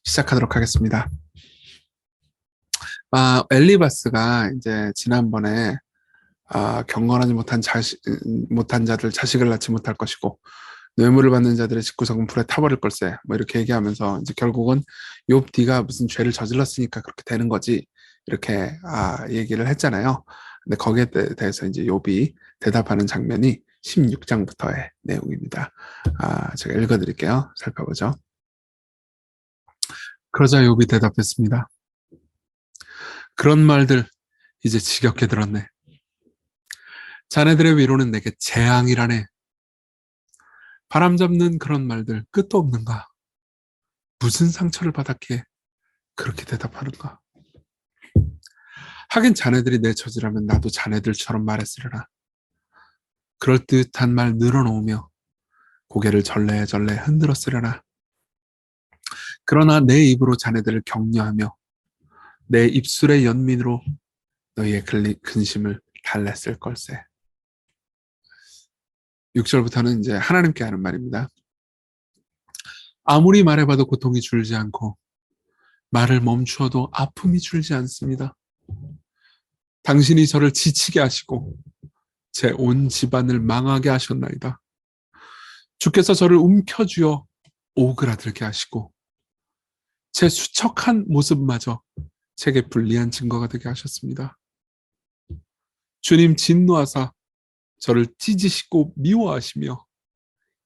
시작하도록 하겠습니다. 엘리바스가 이제 지난번에 경건하지 못한 자들 자식을 낳지 못할 것이고 뇌물을 받는 자들의 집구석은 불에 타버릴 걸세 뭐 이렇게 얘기하면서 이제 결국은 욥디가 무슨 죄를 저질렀으니까 그렇게 되는 거지 이렇게 얘기를 했잖아요. 근데 거기에 대해서 이제 욥이 대답하는 장면이 16장부터의 내용입니다. 제가 읽어드릴게요. 살펴보죠. 그러자 욥이 대답했습니다. 그런 말들 이제 지겹게 들었네. 자네들의 위로는 내게 재앙이라네. 바람잡는 그런 말들 끝도 없는가? 무슨 상처를 받았기에 그렇게 대답하는가? 하긴 자네들이 내 처지라면 나도 자네들처럼 말했으려나. 그럴듯한 말 늘어놓으며 고개를 절레절레 흔들었으려나. 그러나 내 입으로 자네들을 격려하며 내 입술의 연민으로 너희의 근심을 달랬을 걸세. 6절부터는 이제 하나님께 하는 말입니다. 아무리 말해봐도 고통이 줄지 않고 말을 멈추어도 아픔이 줄지 않습니다. 당신이 저를 지치게 하시고 제 온 집안을 망하게 하셨나이다. 주께서 저를 움켜쥐어 오그라들게 하시고 제 수척한 모습마저 제게 불리한 증거가 되게 하셨습니다. 주님 진노하사 저를 찢으시고 미워하시며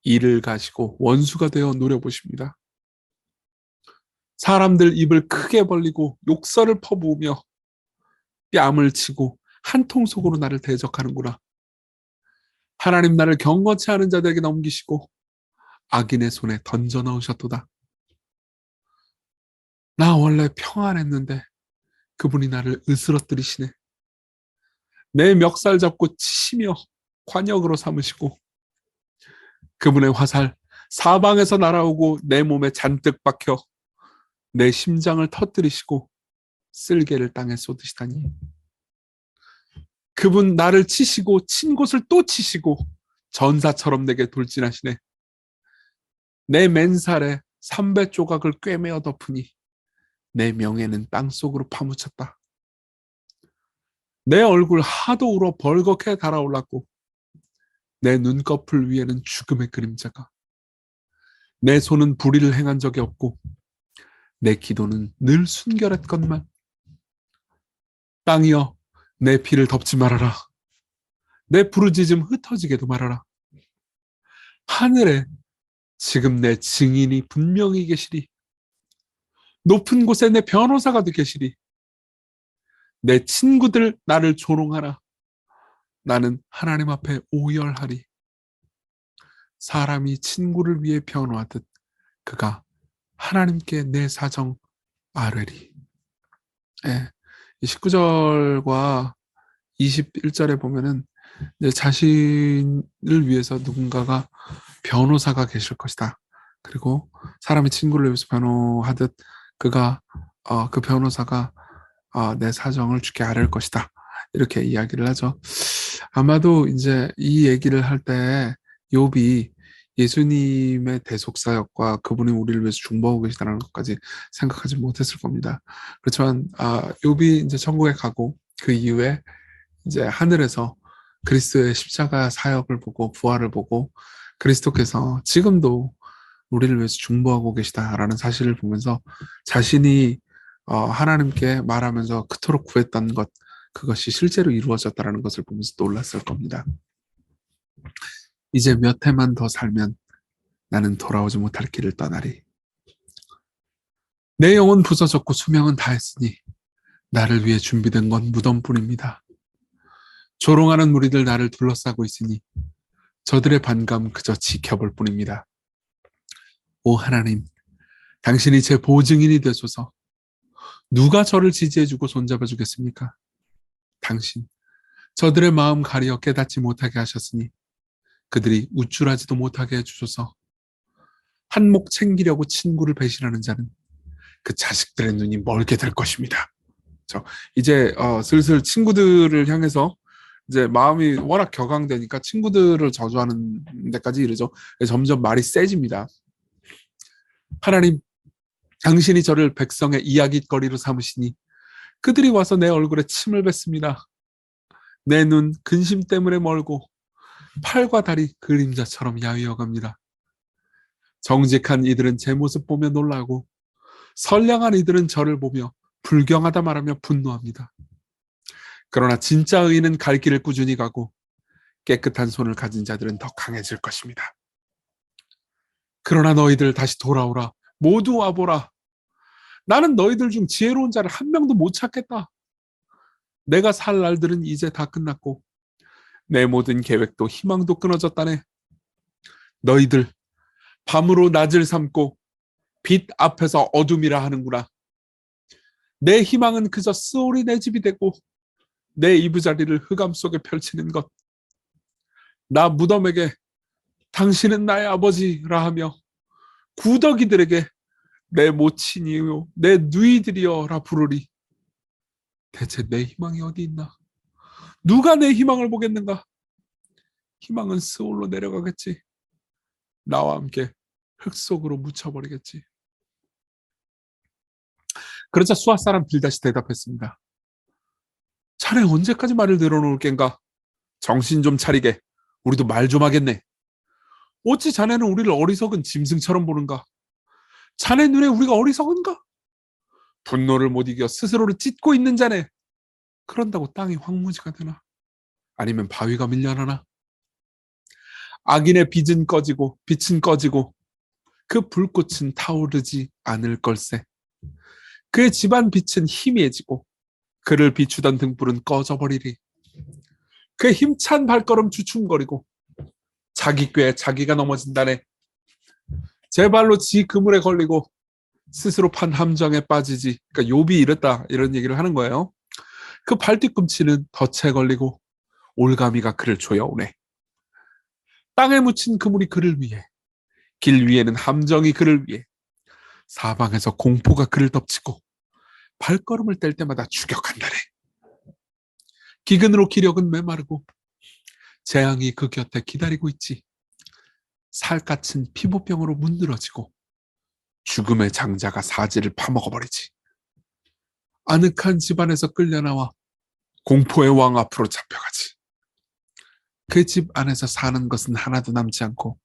이를 가시고 원수가 되어 노려보십니다. 사람들 입을 크게 벌리고 욕설을 퍼부으며 뺨을 치고 한통 속으로 나를 대적하는구나. 하나님 나를 경건치 않은 자들에게 넘기시고 악인의 손에 던져 넣으셨도다. 나 원래 평안했는데 그분이 나를 으스러뜨리시네. 내 멱살 잡고 치시며 관역으로 삼으시고 그분의 화살 사방에서 날아오고 내 몸에 잔뜩 박혀 내 심장을 터뜨리시고 쓸개를 땅에 쏟으시다니. 그분 나를 치시고 친 곳을 또 치시고 전사처럼 내게 돌진하시네. 내 맨살에 3배 조각을 꿰매어 덮으니 내 명예는 땅속으로 파묻혔다. 내 얼굴 하도 울어 벌겋게 달아올랐고 내 눈꺼풀 위에는 죽음의 그림자가. 내 손은 불의를 행한 적이 없고 내 기도는 늘 순결했건만. 땅이여 내 피를 덮지 말아라. 내 부르짖음 흩어지게도 말아라. 하늘에 지금 내 증인이 분명히 계시리. 높은 곳에 내 변호사가 계시리. 내 친구들 나를 조롱하라. 나는 하나님 앞에 오열하리. 사람이 친구를 위해 변호하듯 그가 하나님께 내 사정 아뢰리. 예, 19절과 21절에 보면은 이제 자신을 위해서 누군가가 변호사가 계실 것이다. 그리고 사람이 친구를 위해서 변호하듯 그가 그 변호사가 내 사정을 주께 아뢰을 것이다. 이렇게 이야기를 하죠. 아마도 이제 이 얘기를 할 때 욥이 예수님의 대속사역과 그분이 우리를 위해서 중보하고 계시다는 것까지 생각하지 못했을 겁니다. 그렇지만 욥이 이제 천국에 가고 그 이후에 이제 하늘에서 그리스도의 십자가 사역을 보고 부활을 보고 그리스도께서 지금도 우리를 위해서 중보하고 계시다라는 사실을 보면서 자신이 하나님께 말하면서 그토록 구했던 것, 그것이 실제로 이루어졌다는 것을 보면서 놀랐을 겁니다. 이제 몇 해만 더 살면 나는 돌아오지 못할 길을 떠나리. 내 영혼 부서졌고 수명은 다했으니 나를 위해 준비된 건 무덤뿐입니다. 조롱하는 무리들 나를 둘러싸고 있으니 저들의 반감 그저 지켜볼 뿐입니다. 오 하나님, 당신이 제 보증인이 되소서. 누가 저를 지지해주고 손잡아주겠습니까? 당신, 저들의 마음 가리어 깨닫지 못하게 하셨으니 그들이 우쭐하지도 못하게 해주소서. 한몫 챙기려고 친구를 배신하는 자는 그 자식들의 눈이 멀게 될 것입니다. 이제 슬슬 친구들을 향해서 이제 마음이 워낙 격앙되니까 친구들을 저주하는 데까지 이르죠. 점점 말이 세집니다. 하나님, 당신이 저를 백성의 이야깃거리로 삼으시니 그들이 와서 내 얼굴에 침을 뱉습니다. 내 눈 근심 때문에 멀고 팔과 다리 그림자처럼 야위어갑니다. 정직한 이들은 제 모습 보며 놀라고 선량한 이들은 저를 보며 불경하다 말하며 분노합니다. 그러나 진짜 의인은 갈 길을 꾸준히 가고 깨끗한 손을 가진 자들은 더 강해질 것입니다. 그러나 너희들 다시 돌아오라. 모두 와보라. 나는 너희들 중 지혜로운 자를 한 명도 못 찾겠다. 내가 살 날들은 이제 다 끝났고 내 모든 계획도 희망도 끊어졌다네. 너희들 밤으로 낮을 삼고 빛 앞에서 어둠이라 하는구나. 내 희망은 그저 스올이 내 집이 되고 내 이부자리를 흑암 속에 펼치는 것. 나 무덤에게 당신은 나의 아버지라 하며 구더기들에게 내 모친이요 내 누이들이여라 부르리. 대체 내 희망이 어디 있나? 누가 내 희망을 보겠는가? 희망은 스올로 내려가겠지. 나와 함께 흙 속으로 묻혀버리겠지. 그러자 수아 사람 빌닷이 대답했습니다. 자네 언제까지 말을 늘어놓을 겐가? 정신 좀 차리게. 우리도 말 좀 하겠네. 어찌 자네는 우리를 어리석은 짐승처럼 보는가? 자네 눈에 우리가 어리석은가? 분노를 못 이겨 스스로를 찢고 있는 자네. 그런다고 땅이 황무지가 되나? 아니면 바위가 밀려나나? 악인의 빛은 꺼지고 그 불꽃은 타오르지 않을 걸세. 그의 집안 빛은 희미해지고 그를 비추던 등불은 꺼져버리리. 그의 힘찬 발걸음 주춤거리고 자기 꾀에 자기가 넘어진다네. 제 발로 지 그물에 걸리고 스스로 판 함정에 빠지지. 그러니까 욥이 이랬다 이런 얘기를 하는 거예요. 그 발뒤꿈치는 덫에 걸리고 올가미가 그를 조여오네. 땅에 묻힌 그물이 그를 위해, 길 위에는 함정이 그를 위해, 사방에서 공포가 그를 덮치고 발걸음을 뗄 때마다 추격한다네. 기근으로 기력은 메마르고 재앙이 그 곁에 기다리고 있지. 살갗은 피부병으로 문드러지고 죽음의 장자가 사지를 파먹어버리지. 아늑한 집안에서 끌려나와 공포의 왕 앞으로 잡혀가지. 그 집 안에서 사는 것은 하나도 남지 않고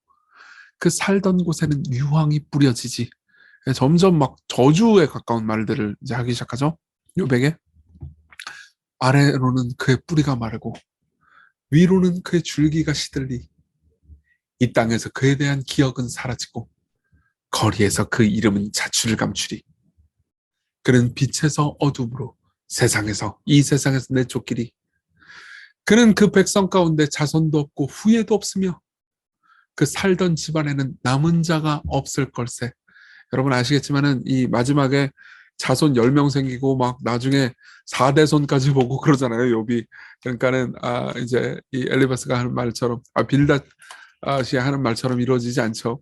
그 살던 곳에는 유황이 뿌려지지. 점점 막 저주에 가까운 말들을 이제 하기 시작하죠. 욥에게 아래로는 그의 뿌리가 마르고 위로는 그의 줄기가 시들리. 이 땅에서 그에 대한 기억은 사라지고 거리에서 그 이름은 자취를 감추리. 그는 빛에서 어둠으로 이 세상에서 내쫓기리. 그는 그 백성 가운데 자손도 없고 후예도 없으며 그 살던 집안에는 남은 자가 없을 걸세. 여러분 아시겠지만은 이 마지막에 자손 10명 생기고 막 나중에 4대손까지 보고 그러잖아요, 욥이. 그러니까는 이제 이 엘리바스가 하는 말처럼 빌닷이 하는 말처럼 이루어지지 않죠.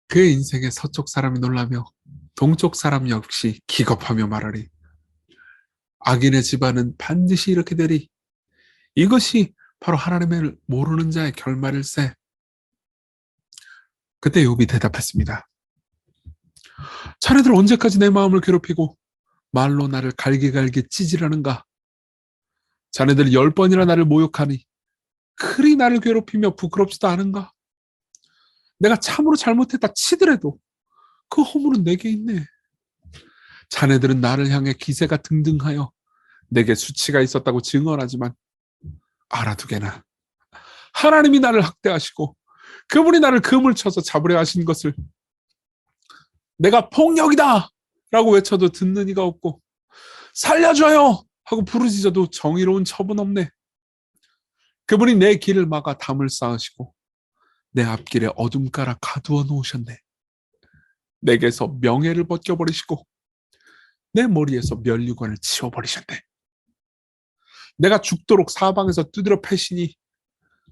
그의 인생에 서쪽 사람이 놀라며 동쪽 사람 역시 기겁하며 말하리. 악인의 집안은 반드시 이렇게 되리. 이것이 바로 하나님을 모르는 자의 결말일세. 그때 욥이 대답했습니다. 자네들 언제까지 내 마음을 괴롭히고 말로 나를 갈기갈기 찌질하는가? 자네들 10번이나 나를 모욕하니 그리 나를 괴롭히며 부끄럽지도 않은가? 내가 참으로 잘못했다 치더라도 그 허물은 내게 있네. 자네들은 나를 향해 기세가 등등하여 내게 수치가 있었다고 증언하지만 알아두게나 하나님이 나를 학대하시고 그분이 나를 금을 쳐서 잡으려 하신 것을 내가 폭력이다 라고 외쳐도 듣는 이가 없고 살려줘요 하고 부르짖어도 정의로운 첩은 없네. 그분이 내 길을 막아 담을 쌓으시고 내 앞길에 어둠가락 가두어 놓으셨네. 내게서 명예를 벗겨버리시고 내 머리에서 면류관을 치워버리셨네. 내가 죽도록 사방에서 두드려 패시니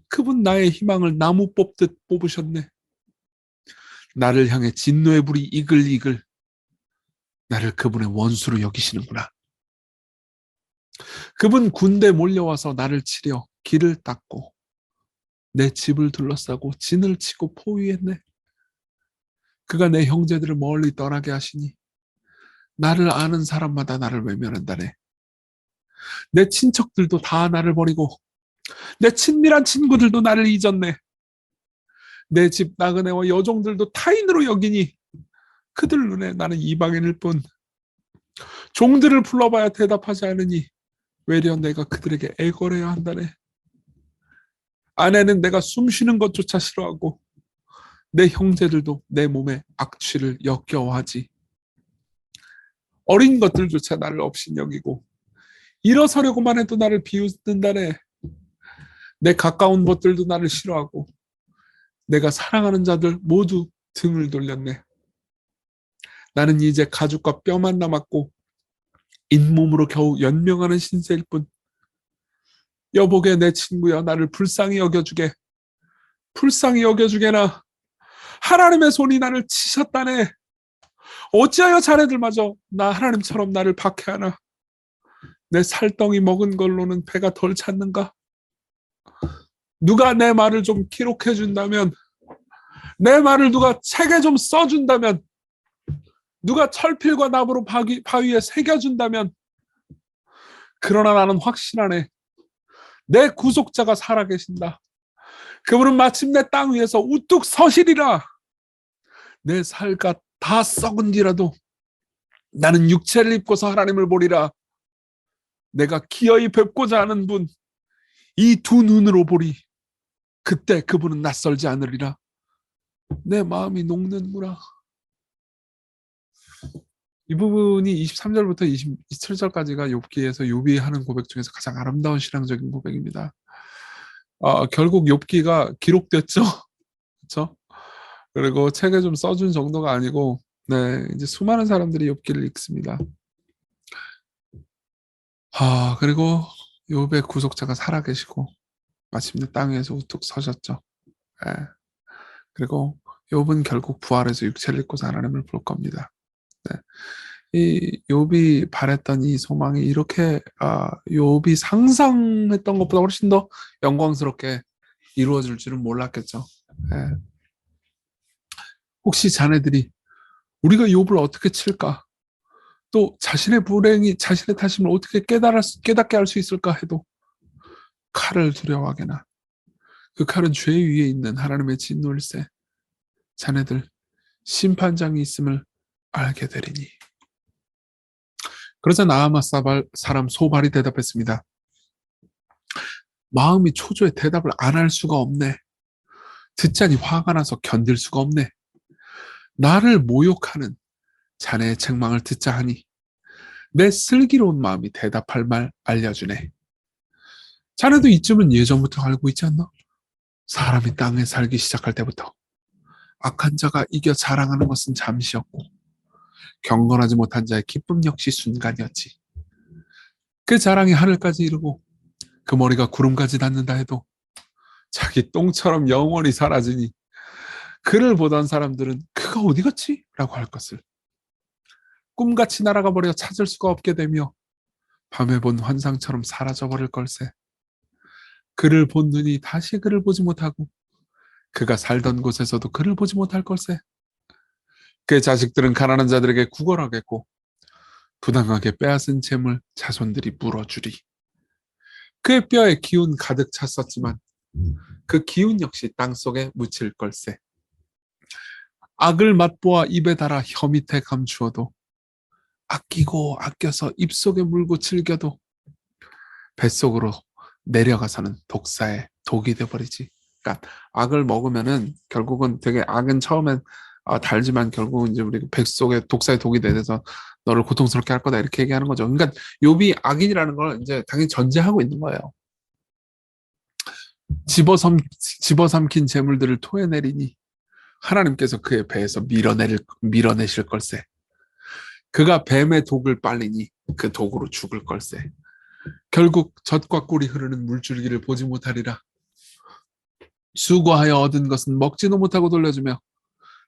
그분 나의 희망을 나무 뽑듯 뽑으셨네. 나를 향해 진노의 불이 이글이글. 나를 그분의 원수로 여기시는구나. 그분 군대 몰려와서 나를 치려 길을 닦고 내 집을 둘러싸고 진을 치고 포위했네. 그가 내 형제들을 멀리 떠나게 하시니 나를 아는 사람마다 나를 외면한다네. 내 친척들도 다 나를 버리고 내 친밀한 친구들도 나를 잊었네. 내 집 나그네와 여종들도 타인으로 여기니 그들 눈에 나는 이방인일 뿐. 종들을 불러봐야 대답하지 않으니 외려 내가 그들에게 애걸해야 한다네. 아내는 내가 숨쉬는 것조차 싫어하고 내 형제들도 내 몸에 악취를 역겨워하지. 어린 것들조차 나를 업신여기고 일어서려고만 해도 나를 비웃는다네. 내 가까운 것들도 나를 싫어하고 내가 사랑하는 자들 모두 등을 돌렸네. 나는 이제 가죽과 뼈만 남았고 잇몸으로 겨우 연명하는 신세일 뿐. 여보게 내 친구여, 나를 불쌍히 여겨주게. 불쌍히 여겨주게나. 하나님의 손이 나를 치셨다네. 어찌하여 자네들마저 나 하나님처럼 나를 박해하나. 내 살덩이 먹은 걸로는 배가 덜 찼는가. 누가 내 말을 좀 기록해 준다면, 내 말을 누가 책에 좀 써준다면, 누가 철필과 나무로 바위에 새겨준다면, 그러나 나는 확신하네. 내 구속자가 살아계신다. 그분은 마침내 땅 위에서 우뚝 서시리라. 내 살가 다 썩은지라도 나는 육체를 입고서 하나님을 보리라. 내가 기어이 뵙고자 하는 분, 이 두 눈으로 보리. 그때 그분은 낯설지 않으리라. 내 마음이 녹는구나. 이 부분이 23절부터 27절까지가 욥기에서 욥이 하는 고백 중에서 가장 아름다운 신앙적인 고백입니다. 결국 욥기가 기록됐죠. 그렇죠? 그리고 책에 좀 써준 정도가 아니고, 네, 이제 수많은 사람들이 욥기를 읽습니다. 그리고 욥의 구속자가 살아계시고 마침내 땅 위에서 우뚝 서셨죠. 네. 그리고 욥은 결국 부활해서 육체를 입고서 하나님을 볼 겁니다. 네. 이 욥이 바랬던 이 소망이 이렇게 욥이 상상했던 것보다 훨씬 더 영광스럽게 이루어질 줄은 몰랐겠죠. 네. 혹시 자네들이 우리가 욥을 어떻게 칠까? 또 자신의 불행이 자신의 탓임을 어떻게 깨닫게 할 수 있을까 해도 칼을 두려워하게나 그 칼은 죄 위에 있는 하나님의 진노일세. 자네들 심판장이 있음을 알게 되리니. 그러자 나아마 사람 소발이 대답했습니다. 마음이 초조해 대답을 안 할 수가 없네. 듣자니 화가 나서 견딜 수가 없네. 나를 모욕하는 자네의 책망을 듣자 하니 내 슬기로운 마음이 대답할 말 알려주네. 자네도 이쯤은 예전부터 알고 있지 않나? 사람이 땅에 살기 시작할 때부터 악한 자가 이겨 자랑하는 것은 잠시였고 경건하지 못한 자의 기쁨 역시 순간이었지. 그 자랑이 하늘까지 이르고 그 머리가 구름까지 닿는다 해도 자기 똥처럼 영원히 사라지니 그를 보던 사람들은 그가 어디 갔지? 라고 할 것을. 꿈같이 날아가 버려 찾을 수가 없게 되며 밤에 본 환상처럼 사라져버릴 걸세. 그를 본 눈이 다시 그를 보지 못하고 그가 살던 곳에서도 그를 보지 못할 걸세. 그의 자식들은 가난한 자들에게 구걸하겠고 부당하게 빼앗은 재물 자손들이 물어주리. 그의 뼈에 기운 가득 찼었지만 그 기운 역시 땅속에 묻힐 걸세. 악을 맛보아 입에 달아 혀 밑에 감추어도 아끼고 아껴서 입속에 물고 즐겨도 뱃속으로 내려가서는 독사의 독이 돼버리지. 그러니까 악을 먹으면은 결국은 되게 악은 처음엔 달지만 결국은 이제 우리 뱃속에 독사의 독이 돼서 너를 고통스럽게 할 거다 이렇게 얘기하는 거죠. 그러니까 욥이 악인이라는 걸 이제 당연히 전제하고 있는 거예요. 집어삼킨 재물들을 토해내리니 하나님께서 그의 배에서 밀어내실 걸세. 그가 뱀의 독을 빨리니 그 독으로 죽을 걸세. 결국 젖과 꿀이 흐르는 물줄기를 보지 못하리라. 수고하여 얻은 것은 먹지도 못하고 돌려주며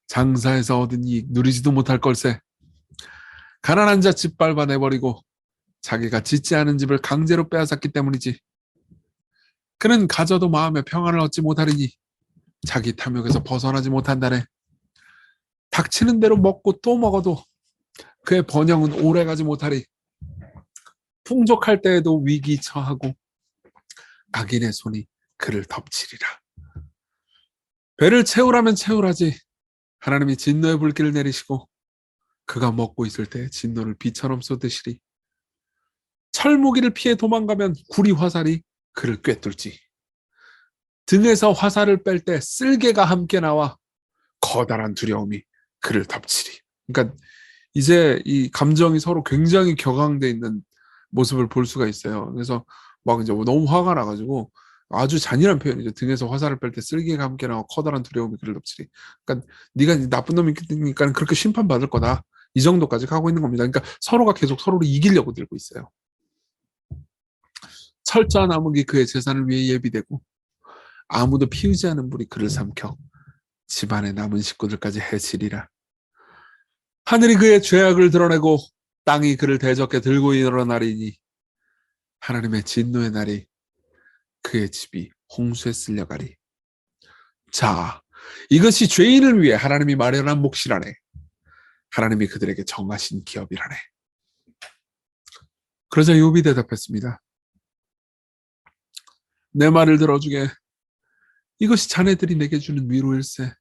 장사해서 얻은 이익 누리지도 못할 걸세. 가난한 자 집 밟아내버리고 자기가 짓지 않은 집을 강제로 빼앗았기 때문이지. 그는 가져도 마음의 평안을 얻지 못하리니 자기 탐욕에서 벗어나지 못한다네. 닥치는 대로 먹고 또 먹어도 그의 번영은 오래가지 못하리. 풍족할 때에도 위기처하고 악인의 손이 그를 덮치리라. 배를 채우라면 채우라지. 하나님이 진노의 불길을 내리시고 그가 먹고 있을 때 진노를 비처럼 쏟으시리. 철무기를 피해 도망가면 구리 화살이 그를 꿰뚫지. 등에서 화살을 뺄 때 쓸개가 함께 나와 커다란 두려움이 그를 덮치리. 그러니까 이제 이 감정이 서로 굉장히 격앙돼 있는 모습을 볼 수가 있어요. 그래서 막 이제 너무 화가 나가지고 아주 잔인한 표현이죠. 등에서 화살을 뺄 때 쓸개가 함께 나와 커다란 두려움이 그를 덮치리. 그러니까 네가 나쁜 놈이니까 그렇게 심판받을 거다. 이 정도까지 가고 있는 겁니다. 그러니까 서로가 계속 서로를 이기려고 들고 있어요. 철저한 암흑이 그의 재산을 위해 예비되고 아무도 피우지 않은 불이 그를 삼켜 집안의 남은 식구들까지 해치리라. 하늘이 그의 죄악을 드러내고 땅이 그를 대적해 들고 일어나리니 하나님의 진노의 날이 그의 집이 홍수에 쓸려가리. 자, 이것이 죄인을 위해 하나님이 마련한 몫이라네. 하나님이 그들에게 정하신 기업이라네. 그러자 욥이 대답했습니다. 내 말을 들어주게. 이것이 자네들이 내게 주는 위로일세.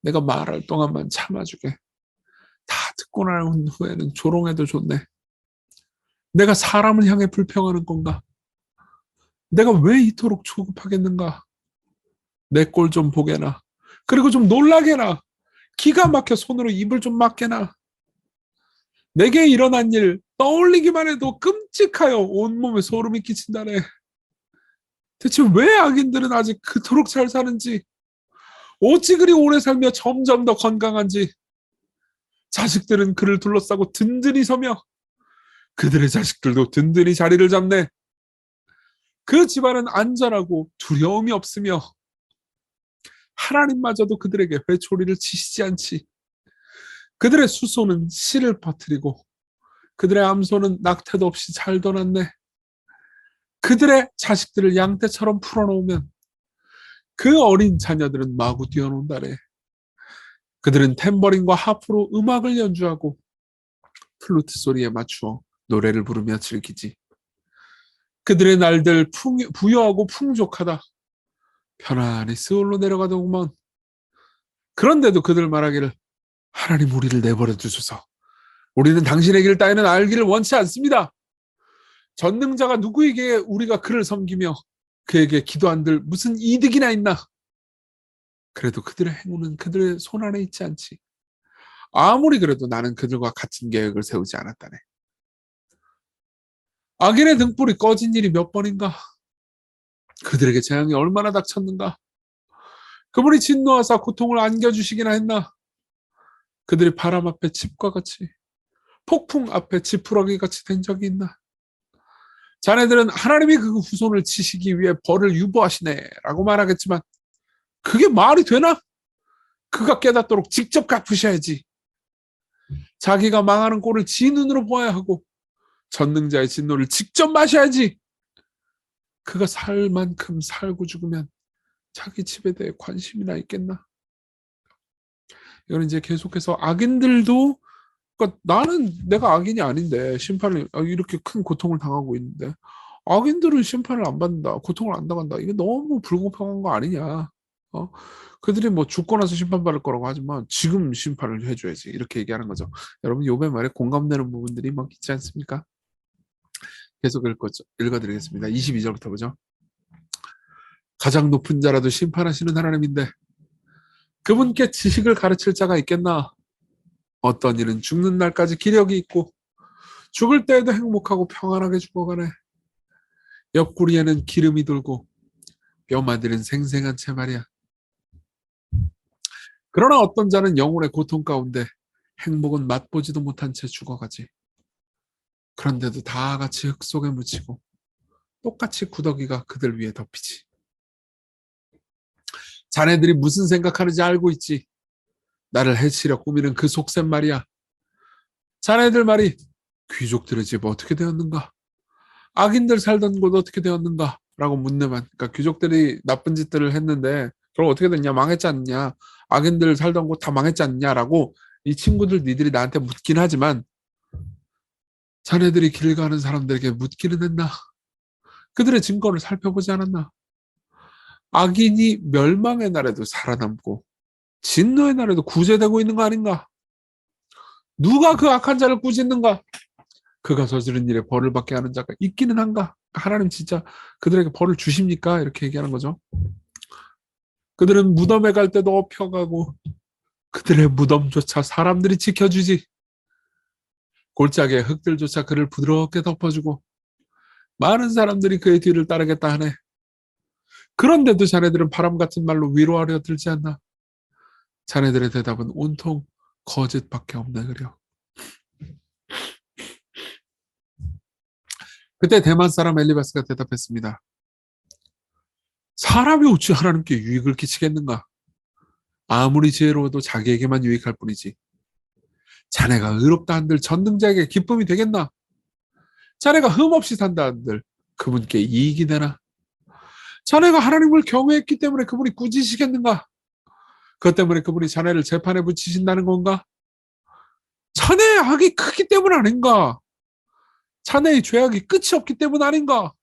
내가 말할 동안만 참아주게. 다 듣고 난 후에는 조롱해도 좋네. 내가 사람을 향해 불평하는 건가? 내가 왜 이토록 조급하겠는가? 내 꼴 좀 보게나. 그리고 좀 놀라게나. 기가 막혀 손으로 입을 좀 막게나. 내게 일어난 일 떠올리기만 해도 끔찍하여 온몸에 소름이 끼친다네. 대체 왜 악인들은 아직 그토록 잘 사는지, 어찌 그리 오래 살며 점점 더 건강한지, 자식들은 그를 둘러싸고 든든히 서며 그들의 자식들도 든든히 자리를 잡네. 그 집안은 안전하고 두려움이 없으며 하나님마저도 그들에게 회초리를 치시지 않지. 그들의 수소는 씨를 퍼뜨리고 그들의 암소는 낙태도 없이 잘 둬놨네. 그들의 자식들을 양떼처럼 풀어놓으면 그 어린 자녀들은 마구 뛰어논다래. 그들은 탬버린과 하프로 음악을 연주하고 플루트 소리에 맞추어 노래를 부르며 즐기지. 그들의 날들 부유하고 풍족하다. 편안히 스올로 내려가더구먼. 그런데도 그들 말하기를 하나님 우리를 내버려 두소서. 우리는 당신의 길 따위는 알기를 원치 않습니다. 전능자가 누구에게 우리가 그를 섬기며 그에게 기도한들 무슨 이득이나 있나. 그래도 그들의 행운은 그들의 손 안에 있지 않지. 아무리 그래도 나는 그들과 같은 계획을 세우지 않았다네. 악인의 등불이 꺼진 일이 몇 번인가. 그들에게 재앙이 얼마나 닥쳤는가. 그분이 진노하사 고통을 안겨주시기나 했나. 그들이 바람 앞에 칩과 같이, 폭풍 앞에 지푸라기 같이 된 적이 있나. 자네들은 하나님이 그 후손을 치시기 위해 벌을 유보하시네 라고 말하겠지만 그게 말이 되나? 그가 깨닫도록 직접 갚으셔야지. 자기가 망하는 꼴을 지 눈으로 보아야 하고 전능자의 진노를 직접 마셔야지. 그가 살 만큼 살고 죽으면 자기 집에 대해 관심이나 있겠나? 이건 이제 계속해서 악인들도, 그러니까 나는 내가 악인이 아닌데 심판을 이렇게 큰 고통을 당하고 있는데 악인들은 심판을 안 받는다, 고통을 안 당한다. 이게 너무 불공평한 거 아니냐? 그들이 뭐 죽고 나서 심판받을 거라고 하지만 지금 심판을 해줘야지 이렇게 얘기하는 거죠. 여러분 욥의 말에 공감되는 부분들이 막 있지 않습니까? 계속 읽어드리겠습니다. 22절부터 보죠. 가장 높은 자라도 심판하시는 하나님인데 그분께 지식을 가르칠 자가 있겠나? 어떤 이는 죽는 날까지 기력이 있고 죽을 때에도 행복하고 평안하게 죽어가네. 옆구리에는 기름이 돌고 뼈마디는 생생한 채 말이야. 그러나 어떤 자는 영혼의 고통 가운데 행복은 맛보지도 못한 채 죽어가지. 그런데도 다 같이 흙 속에 묻히고 똑같이 구더기가 그들 위에 덮이지. 자네들이 무슨 생각하는지 알고 있지. 나를 해치려 꾸미는 그 속셈 말이야. 자네들 말이 귀족들의 집 어떻게 되었는가? 악인들 살던 곳 어떻게 되었는가? 라고 묻네만. 그러니까 귀족들이 나쁜 짓들을 했는데 그럼 어떻게 됐냐? 망했지 않냐? 악인들 살던 곳 다 망했지 않냐라고 이 친구들 니들이 나한테 묻긴 하지만 자네들이 길 가는 사람들에게 묻기는 했나? 그들의 증거를 살펴보지 않았나? 악인이 멸망의 날에도 살아남고 진노의 날에도 구제되고 있는 거 아닌가? 누가 그 악한 자를 꾸짖는가? 그가 저지른 일에 벌을 받게 하는 자가 있기는 한가? 하나님 진짜 그들에게 벌을 주십니까? 이렇게 얘기하는 거죠. 그들은 무덤에 갈 때도 업혀가고 그들의 무덤조차 사람들이 지켜주지. 골짜기의 흙들조차 그를 부드럽게 덮어주고 많은 사람들이 그의 뒤를 따르겠다 하네. 그런데도 자네들은 바람 같은 말로 위로하려 들지 않나? 자네들의 대답은 온통 거짓밖에 없네 그려. 그때 대만 사람 엘리바스가 대답했습니다. 사람이 어찌 하나님께 유익을 끼치겠는가? 아무리 지혜로워도 자기에게만 유익할 뿐이지. 자네가 의롭다 한들 전능자에게 기쁨이 되겠나? 자네가 흠없이 산다 한들 그분께 이익이 되나? 자네가 하나님을 경외했기 때문에 그분이 꾸짖으시겠는가? 그것 때문에 그분이 자네를 재판에 붙이신다는 건가? 자네의 악이 크기 때문 아닌가? 자네의 죄악이 끝이 없기 때문 아닌가?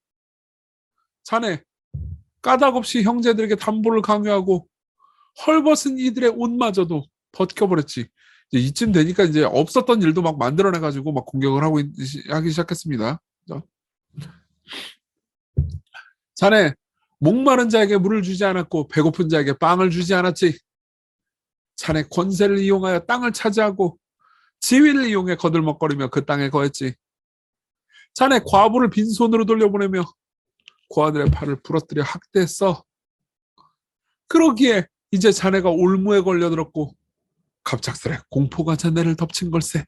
자네 까닭없이 형제들에게 담보를 강요하고 헐벗은 이들의 옷마저도 벗겨버렸지. 이제 이쯤 되니까 이제 없었던 일도 막 만들어내가지고 막 공격을 하기 시작했습니다. 자네 목마른 자에게 물을 주지 않았고 배고픈 자에게 빵을 주지 않았지. 자네 권세를 이용하여 땅을 차지하고 지위를 이용해 거들먹거리며 그 땅에 거했지. 자네 과부를 빈손으로 돌려보내며 고아들의 팔을 부러뜨려 학대했어. 그러기에 이제 자네가 올무에 걸려들었고 갑작스레 공포가 자네를 덮친 걸세.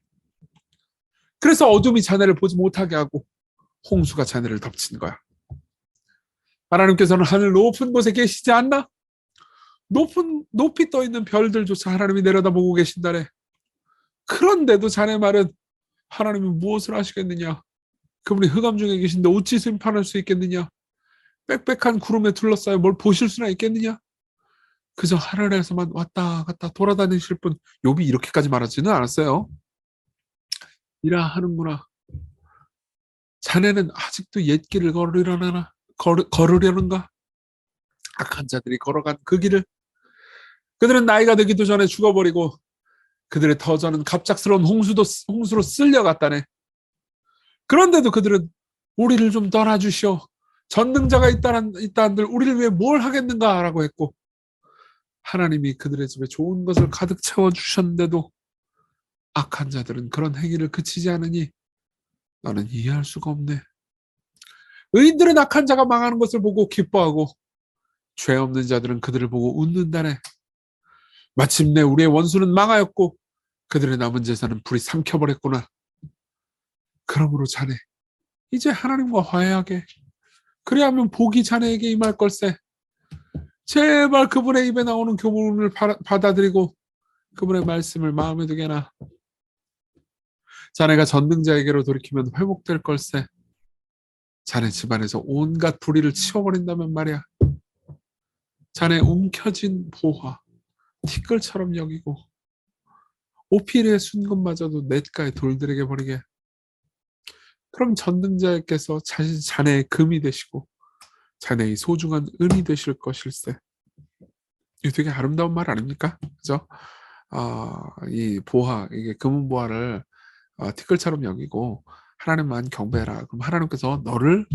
그래서 어둠이 자네를 보지 못하게 하고 홍수가 자네를 덮친 거야. 하나님께서는 하늘 높은 곳에 계시지 않나? 높이 떠있는 별들조차 하나님이 내려다보고 계신다네. 그런데도 자네 말은 하나님이 무엇을 하시겠느냐? 그분이 흑암 중에 계신데 어찌 심판할 수 있겠느냐? 빽빽한 구름에 둘러싸여 뭘 보실 수나 있겠느냐? 그저 하늘에서만 왔다 갔다 돌아다니실 분. 욥이 이렇게까지 말하지는 않았어요. 이라 하는구나. 자네는 아직도 옛길을 걸으려는가? 악한 자들이 걸어간 그 길을. 그들은 나이가 되기도 전에 죽어버리고 그들의 터전은 갑작스러운 홍수로 쓸려갔다네. 그런데도 그들은 우리를 좀 떠나주시오. 전능자가 있다 한들 우리를 위해 뭘 하겠는가라고 했고 하나님이 그들의 집에 좋은 것을 가득 채워주셨는데도 악한 자들은 그런 행위를 그치지 않으니 나는 이해할 수가 없네. 의인들은 악한 자가 망하는 것을 보고 기뻐하고 죄 없는 자들은 그들을 보고 웃는다네. 마침내 우리의 원수는 망하였고 그들의 남은 재산은 불이 삼켜버렸구나. 그러므로 자네 이제 하나님과 화해하게. 그래야하면 복이 자네에게 임할 걸세. 제발 그분의 입에 나오는 교훈을 받아들이고 그분의 말씀을 마음에 두게나. 자네가 전능자에게로 돌이키면 회복될 걸세. 자네 집안에서 온갖 불의를 치워버린다면 말이야. 자네 움켜진 보화 티끌처럼 여기고 오필의 순금마저도 냇가에 돌들에게 버리게. 그럼 전능자께서 자네의 금이 되시고 자네의 소중한 은이 되실 것일세. 이게 되게 아름다운 말 아닙니까? 그죠? 이 보화, 이게 금은 보화를 티끌처럼 여기고 하나님만 경배해라. 그럼 하나님께서 너를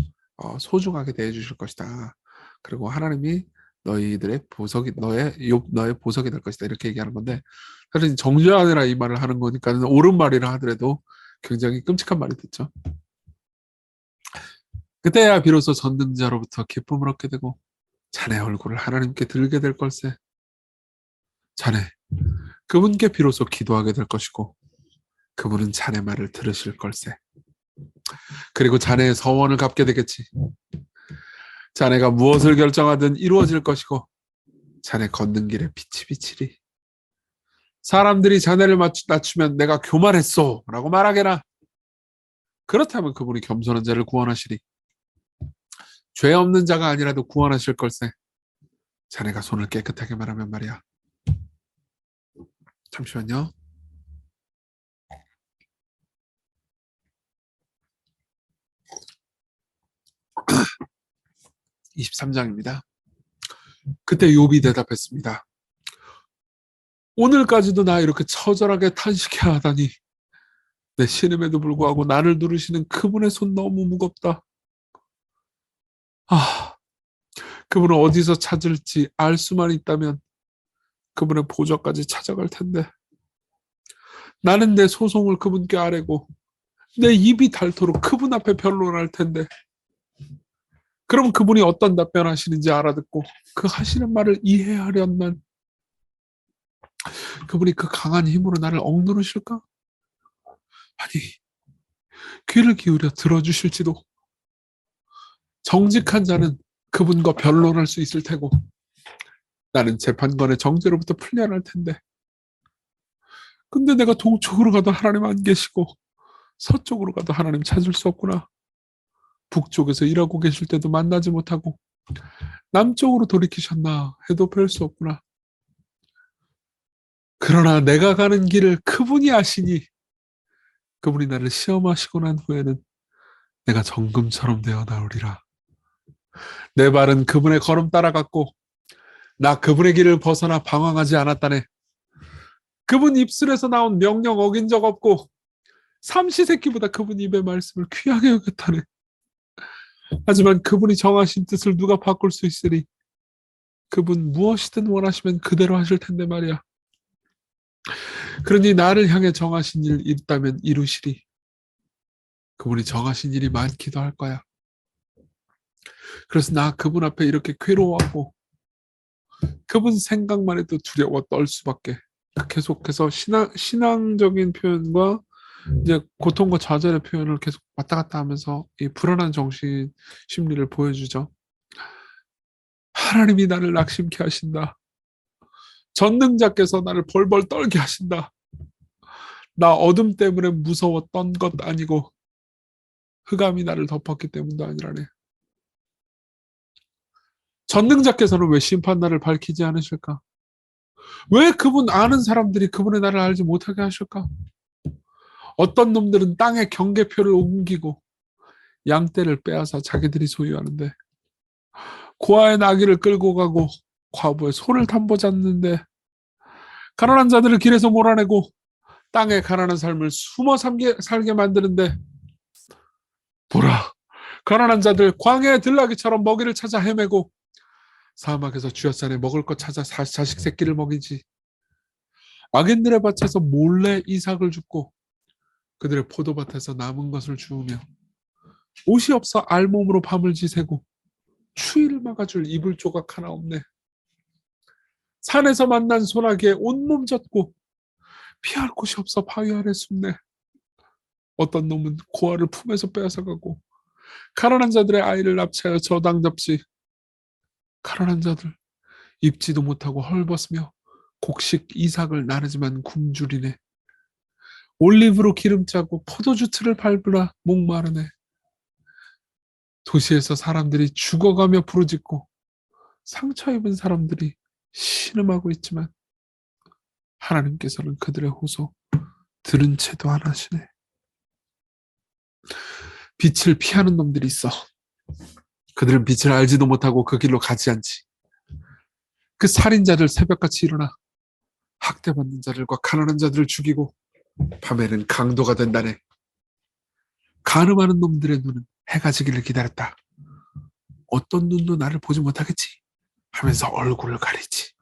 소중하게 대해 주실 것이다. 그리고 하나님이 너희들의 보석이 너의 보석이 될 것이다. 이렇게 얘기하는 건데 사실 정죄하느라 이 말을 하는 거니까 옳은 말이라 하더라도 굉장히 끔찍한 말이 됐죠. 그때야 비로소 전능자로부터 기쁨을 얻게 되고 자네 얼굴을 하나님께 들게 될 걸세. 자네 그분께 비로소 기도하게 될 것이고 그분은 자네 말을 들으실 걸세. 그리고 자네의 서원을 갚게 되겠지. 자네가 무엇을 결정하든 이루어질 것이고 자네 걷는 길에 빛이 비치리. 사람들이 자네를 낮추면 내가 교만했소 라고 말하게나. 그렇다면 그분이 겸손한 자를 구원하시리. 죄 없는 자가 아니라도 구원하실 걸세. 자네가 손을 깨끗하게 말하면 말이야. 잠시만요. 23장입니다. 그때 욥이 대답했습니다. 오늘까지도 나 이렇게 처절하게 탄식해 하다니 내 신음에도 불구하고 나를 누르시는 그분의 손 너무 무겁다. 그분을 어디서 찾을지 알 수만 있다면 그분의 보좌까지 찾아갈 텐데 나는 내 소송을 그분께 아뢰고 내 입이 닳도록 그분 앞에 변론할 텐데 그럼 그분이 어떤 답변하시는지 알아듣고 그 하시는 말을 이해하련만 그분이 그 강한 힘으로 나를 억누르실까? 아니, 귀를 기울여 들어주실지도. 정직한 자는 그분과 변론할 수 있을 테고 나는 재판관의 정죄로부터 풀려날 텐데 근데 내가 동쪽으로 가도 하나님 안 계시고 서쪽으로 가도 하나님 찾을 수 없구나. 북쪽에서 일하고 계실 때도 만나지 못하고 남쪽으로 돌이키셨나 해도 뵐 수 없구나. 그러나 내가 가는 길을 그분이 아시니 그분이 나를 시험하시고 난 후에는 내가 정금처럼 되어 나오리라. 내 발은 그분의 걸음 따라갔고 나 그분의 길을 벗어나 방황하지 않았다네. 그분 입술에서 나온 명령 어긴 적 없고 삼시세끼보다 그분 입의 말씀을 귀하게 여겼다네. 하지만 그분이 정하신 뜻을 누가 바꿀 수 있으리. 그분 무엇이든 원하시면 그대로 하실 텐데 말이야. 그러니 나를 향해 정하신 일 있다면 이루시리. 그분이 정하신 일이 많기도 할 거야. 그래서 나 그분 앞에 이렇게 괴로워하고 그분 생각만 해도 두려워 떨 수밖에. 계속해서 신앙적인 표현과 이제 고통과 좌절의 표현을 계속 왔다 갔다 하면서 이 불안한 정신 심리를 보여주죠. 하나님이 나를 낙심케 하신다. 전능자께서 나를 벌벌 떨게 하신다. 나 어둠 때문에 무서웠던 것 아니고 흑암이 나를 덮었기 때문도 아니라네. 전능자께서는 왜 심판날을 밝히지 않으실까? 왜 그분 아는 사람들이 그분의 나를 알지 못하게 하실까? 어떤 놈들은 땅에 경계표를 옮기고 양떼를 빼앗아 자기들이 소유하는데 고아의 나귀를 끌고 가고 과부의 소를 담보잡는데 가난한 자들을 길에서 몰아내고 땅에 가난한 삶을 숨어 살게 만드는데 보라, 가난한 자들 광야의 들나귀처럼 먹이를 찾아 헤매고 사막에서 쥐어싸내 먹을 것 찾아 자식 새끼를 먹이지. 악인들의 밭에서 몰래 이삭을 줍고 그들의 포도밭에서 남은 것을 주우며 옷이 없어 알몸으로 밤을 지새고 추위를 막아줄 이불 조각 하나 없네. 산에서 만난 소나기에 온몸 젖고 피할 곳이 없어 바위 아래 숨네. 어떤 놈은 고아를 품에서 빼앗아가고 가난한 자들의 아이를 납치하여 저당 잡지. 가난한 자들 입지도 못하고 헐벗으며 곡식 이삭을 나르지만 굶주리네. 올리브로 기름 짜고 포도주 틀을 밟으라 목마르네. 도시에서 사람들이 죽어가며 부르짖고 상처 입은 사람들이 신음하고 있지만 하나님께서는 그들의 호소 들은 채도 안 하시네. 빛을 피하는 놈들이 있어. 그들은 빛을 알지도 못하고 그 길로 가지 않지. 그 살인자들 새벽같이 일어나 학대받는 자들과 가난한 자들을 죽이고 밤에는 강도가 된다네. 가늠하는 놈들의 눈은 해가 지기를 기다렸다. 어떤 눈도 나를 보지 못하겠지 하면서 얼굴을 가리지.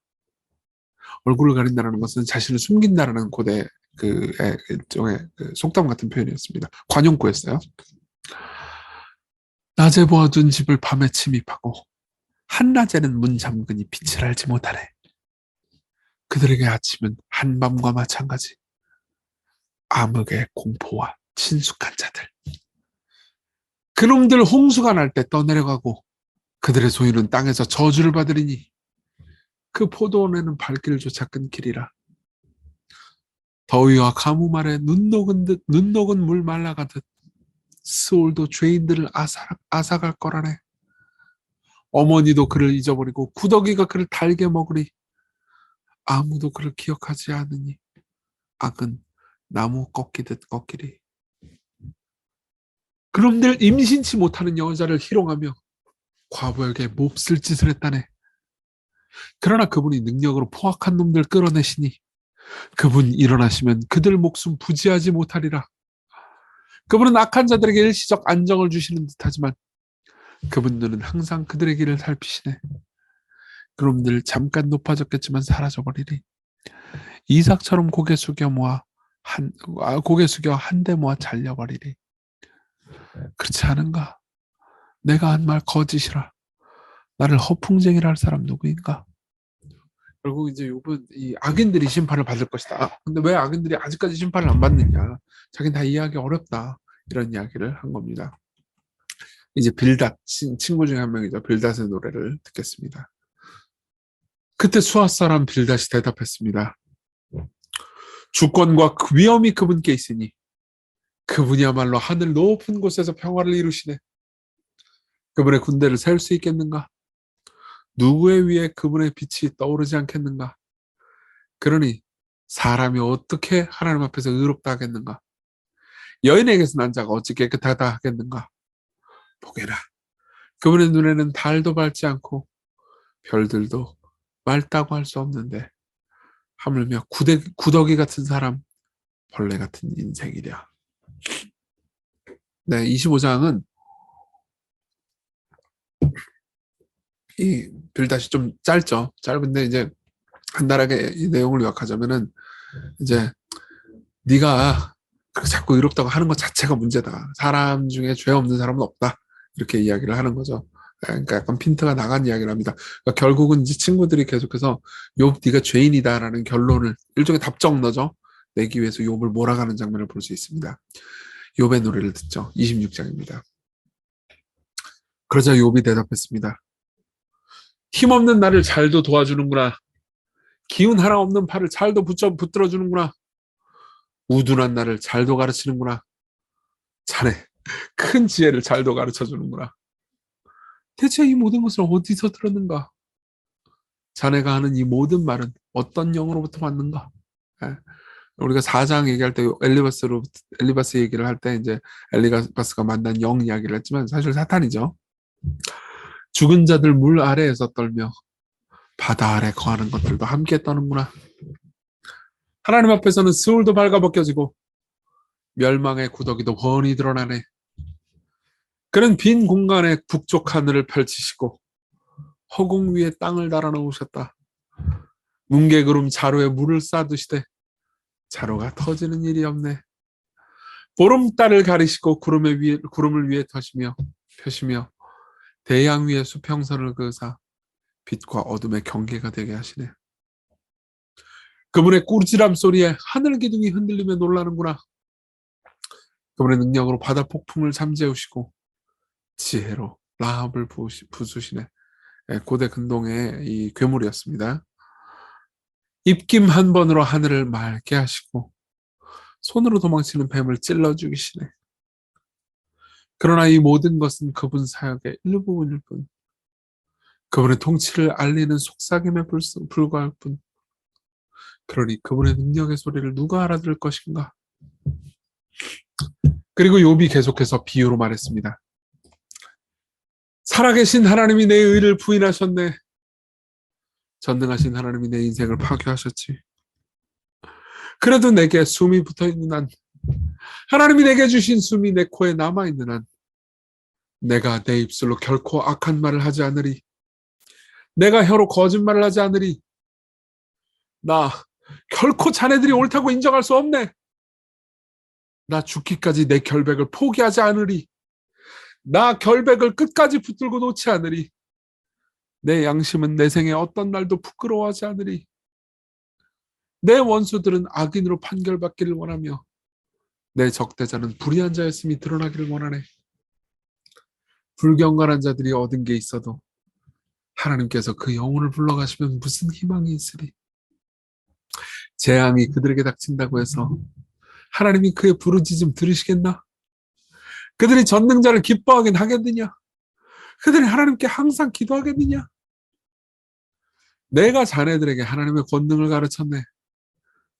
얼굴을 가린다는 것은 자신을 숨긴다라는 고대 그 일종의 속담 같은 표현이었습니다. 관용구였어요. 낮에 보아둔 집을 밤에 침입하고 한낮에는 문 잠그니 빛을 알지 못하네. 그들에게 아침은 한밤과 마찬가지. 암흑의 공포와 친숙한 자들. 그놈들 홍수가 날 때 떠내려가고 그들의 소유는 땅에서 저주를 받으리니 그 포도원에는 발길조차 끊기리라. 더위와 가뭄 아래 눈 녹은 물 말라가듯 스올도 죄인들을 앗아갈 거라네. 어머니도 그를 잊어버리고 구더기가 그를 달게 먹으리. 아무도 그를 기억하지 않으니 악은 나무 꺾이듯 꺾이리. 그놈들 임신치 못하는 여자를 희롱하며 과부에게 몹쓸 짓을 했다네. 그러나 그분이 능력으로 포악한 놈들 끌어내시니 그분 일어나시면 그들 목숨 부지하지 못하리라. 그분은 악한 자들에게 일시적 안정을 주시는 듯하지만 그분들은 항상 그들의 길을 살피시네. 그놈들 잠깐 높아졌겠지만 사라져버리리. 이삭처럼 고개 숙여 한데 모아 잘려버리리. 그렇지 않은가? 내가 한 말 거짓이라. 나를 허풍쟁이라 할 사람 누구인가? 결국 이제 욥은 이 악인들이 심판을 받을 것이다. 근데 왜 악인들이 아직까지 심판을 안 받느냐? 자기는 다 이해하기 어렵다. 이런 이야기를 한 겁니다. 이제 빌닷, 친구 중에 한 명이죠. 빌닷의 노래를 듣겠습니다. 그때 수앗 사람 빌닷이 대답했습니다. 주권과 위엄이 그분께 있으니 그분이야말로 하늘 높은 곳에서 평화를 이루시네. 그분의 군대를 세울 수 있겠는가? 누구의 위에 그분의 빛이 떠오르지 않겠는가? 그러니 사람이 어떻게 하나님 앞에서 의롭다 하겠는가? 여인에게서 난 자가 어찌 깨끗하다 하겠는가? 보게라. 그분의 눈에는 달도 밝지 않고 별들도 맑다고 할 수 없는데 하물며 구더기 같은 사람, 벌레 같은 인생이랴. 네, 25장은 이 빌닷이 좀 짧죠. 짧은데 이제 간단하게 이 내용을 요약하자면은 이제 네가 그렇게 자꾸 의롭다고 하는 것 자체가 문제다. 사람 중에 죄 없는 사람은 없다. 이렇게 이야기를 하는 거죠. 그러니까 약간 핀트가 나간 이야기를 합니다. 그러니까 결국은 이제 친구들이 계속해서 욥 네가 죄인이다라는 결론을 일종의 답정너죠. 내기 위해서 욥을 몰아가는 장면을 볼 수 있습니다. 욥의 노래를 듣죠. 26장입니다. 그러자 욥이 대답했습니다. 힘없는 나를 잘도 도와주는구나. 기운 하나 없는 팔을 잘도 붙들어주는구나. 우둔한 나를 잘도 가르치는구나. 자네 큰 지혜를 잘도 가르쳐주는구나. 대체 이 모든 것을 어디서 들었는가? 자네가 하는 이 모든 말은 어떤 영으로부터 왔는가? 예. 우리가 4장 얘기할 때 엘리바스 얘기를 할 때 이제 엘리바스가 만난 영 이야기를 했지만 사실 사탄이죠. 죽은 자들 물 아래에서 떨며 바다 아래 거하는 것들도 함께 떠는구나. 하나님 앞에서는 스울도 발가벗겨지고 멸망의 구더기도 훤히 드러나네. 그는 빈 공간에 북쪽 하늘을 펼치시고 허공 위에 땅을 달아놓으셨다. 뭉게구름 자루에 물을 쌓으시되 자루가 터지는 일이 없네. 보름달을 가리시고 구름을 위에 펴시며 대양 위에 수평선을 그으사 빛과 어둠의 경계가 되게 하시네. 그분의 꾸지람 소리에 하늘 기둥이 흔들리며 놀라는구나. 그분의 능력으로 바다 폭풍을 잠재우시고 지혜로 라합을 부수시네. 고대 근동의 이 괴물이었습니다. 입김 한 번으로 하늘을 맑게 하시고 손으로 도망치는 뱀을 찔러 죽이시네. 그러나 이 모든 것은 그분 사역의 일부분일 뿐, 그분의 통치를 알리는 속삭임에 불과할 뿐. 그러니 그분의 능력의 소리를 누가 알아들을 것인가? 그리고 욥이 계속해서 비유로 말했습니다. 살아계신 하나님이 내 의를 부인하셨네. 전능하신 하나님이 내 인생을 파괴하셨지. 그래도 내게 숨이 붙어있는 한, 하나님이 내게 주신 숨이 내 코에 남아있는 한, 내가 내 입술로 결코 악한 말을 하지 않으리. 내가 혀로 거짓말을 하지 않으리. 나 결코 자네들이 옳다고 인정할 수 없네. 나 죽기까지 내 결백을 포기하지 않으리. 나 결백을 끝까지 붙들고 놓지 않으리. 내 양심은 내 생에 어떤 날도 부끄러워하지 않으리. 내 원수들은 악인으로 판결받기를 원하며 내 적대자는 불의한 자였음이 드러나기를 원하네. 불경건한 자들이 얻은 게 있어도 하나님께서 그 영혼을 불러가시면 무슨 희망이 있으리. 재앙이 그들에게 닥친다고 해서 하나님이 그의 부르짖음 들으시겠나? 그들이 전능자를 기뻐하긴 하겠느냐? 그들이 하나님께 항상 기도하겠느냐? 내가 자네들에게 하나님의 권능을 가르쳤네.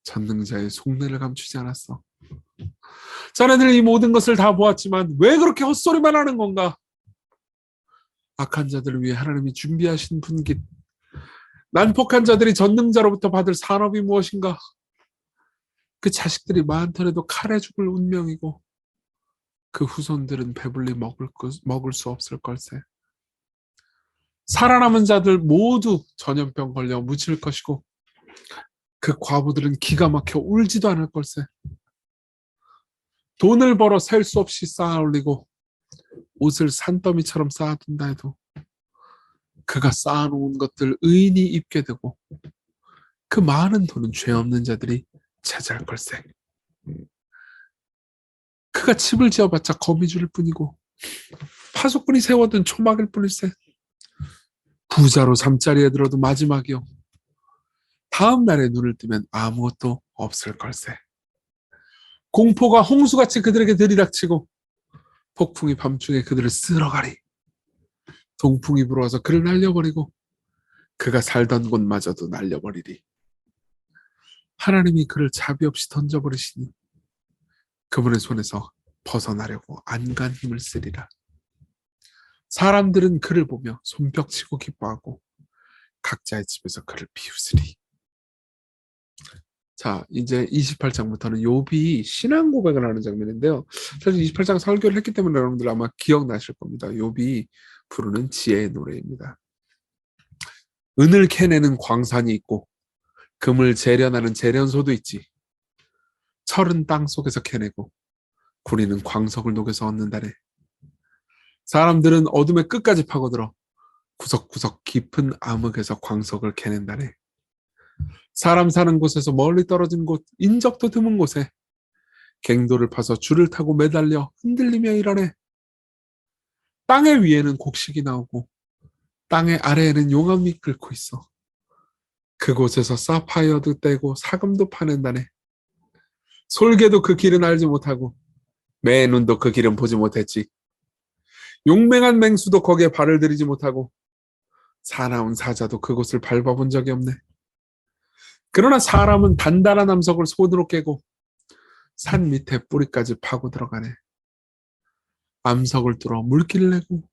전능자의 속내를 감추지 않았어. 자네들이 이 모든 것을 다 보았지만 왜 그렇게 헛소리만 하는 건가? 악한 자들을 위해 하나님이 준비하신 분깃, 난폭한 자들이 전능자로부터 받을 산업이 무엇인가? 그 자식들이 많더라도 칼에 죽을 운명이고 그 후손들은 배불리 먹을 수 없을 걸세. 살아남은 자들 모두 전염병 걸려 묻힐 것이고 그 과부들은 기가 막혀 울지도 않을 걸세. 돈을 벌어 셀 수 없이 쌓아 올리고 옷을 산더미처럼 쌓아둔다 해도 그가 쌓아놓은 것들 의인이 입게 되고 그 많은 돈은 죄 없는 자들이 차지할 걸세. 그가 집을 지어봤자 거미줄 뿐이고 파수꾼이 세워둔 초막일 뿐일세. 부자로 잠자리에 들어도 마지막이요. 다음 날에 눈을 뜨면 아무것도 없을 걸세. 공포가 홍수같이 그들에게 들이닥치고 폭풍이 밤중에 그들을 쓸어가리. 동풍이 불어와서 그를 날려버리고 그가 살던 곳마저도 날려버리리. 하나님이 그를 자비 없이 던져버리시니 그분의 손에서 벗어나려고 안간 힘을 쓰리라. 사람들은 그를 보며 손뼉치고 기뻐하고 각자의 집에서 그를 비웃으리. 자, 이제 28장부터는 욥이 신앙 고백을 하는 장면인데요. 사실 28장 설교를 했기 때문에 여러분들 아마 기억나실 겁니다. 욥이 부르는 지혜의 노래입니다. 은을 캐내는 광산이 있고 금을 재련하는 재련소도 있지. 철은 땅 속에서 캐내고 구리는 광석을 녹여서 얻는다네. 사람들은 어둠의 끝까지 파고들어 구석구석 깊은 암흑에서 광석을 캐낸다네. 사람 사는 곳에서 멀리 떨어진 곳, 인적도 드문 곳에 갱도를 파서 줄을 타고 매달려 흔들리며 일하네. 땅의 위에는 곡식이 나오고 땅의 아래에는 용암이 끓고 있어. 그곳에서 사파이어도 떼고 사금도 파낸다네. 솔개도 그 길은 알지 못하고 매 눈도 그 길은 보지 못했지. 용맹한 맹수도 거기에 발을 들이지 못하고 사나운 사자도 그곳을 밟아본 적이 없네. 그러나 사람은 단단한 암석을 손으로 깨고 산 밑에 뿌리까지 파고 들어가네. 암석을 뚫어 물길을 내고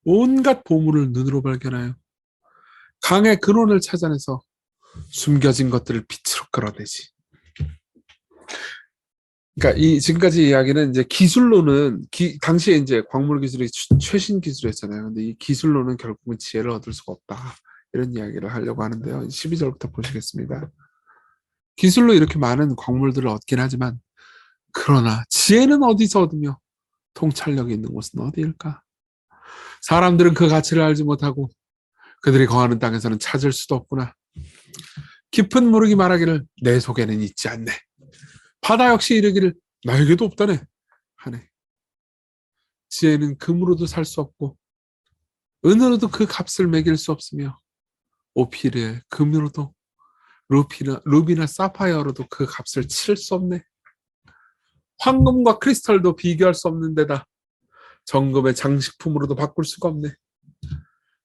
온갖 보물을 눈으로 발견하여 강의 근원을 찾아내서 숨겨진 것들을 빛으로 끌어내지. 그러니까 이 지금까지 이야기는 이제 기술로는 당시에 이제 광물 기술이 최신 기술이었잖아요. 근데 이 기술로는 결국은 지혜를 얻을 수가 없다. 이런 이야기를 하려고 하는데요. 12절부터 보시겠습니다. 기술로 이렇게 많은 광물들을 얻긴 하지만 그러나 지혜는 어디서 얻으며 통찰력이 있는 곳은 어디일까? 사람들은 그 가치를 알지 못하고 그들이 거하는 땅에서는 찾을 수도 없구나. 깊은 무르기 말하기를 내 속에는 있지 않네. 바다 역시 이르기를 나에게도 없다네 하네. 지혜는 금으로도 살 수 없고 은으로도 그 값을 매길 수 없으며 오피르의 금으로도 루비나 사파이어로도 그 값을 치를 수 없네. 황금과 크리스탈도 비교할 수 없는 데다 정금의 장식품으로도 바꿀 수가 없네.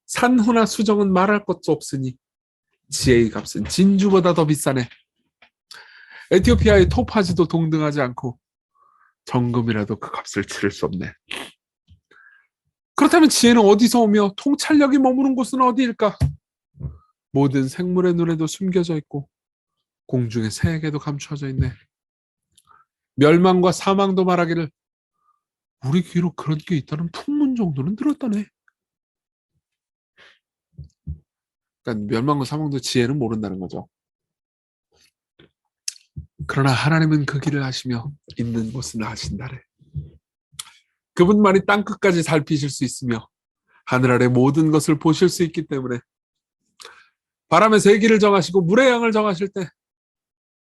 산호나 수정은 말할 것도 없으니 지혜의 값은 진주보다 더 비싸네. 에티오피아의 토파즈도 동등하지 않고 정금이라도 그 값을 치를 수 없네. 그렇다면 지혜는 어디서 오며 통찰력이 머무는 곳은 어디일까? 모든 생물의 눈에도 숨겨져 있고 공중의 새에게도 감추어져 있네. 멸망과 사망도 말하기를 우리 귀로 그런 게 있다는 풍문 정도는 들었다네. 그러니까 멸망과 사망도 지혜는 모른다는 거죠. 그러나 하나님은 그 길을 아시며 있는 곳은 아신다래. 그분만이 땅끝까지 살피실 수 있으며 하늘 아래 모든 것을 보실 수 있기 때문에 바람의 세기를 정하시고 물의 양을 정하실 때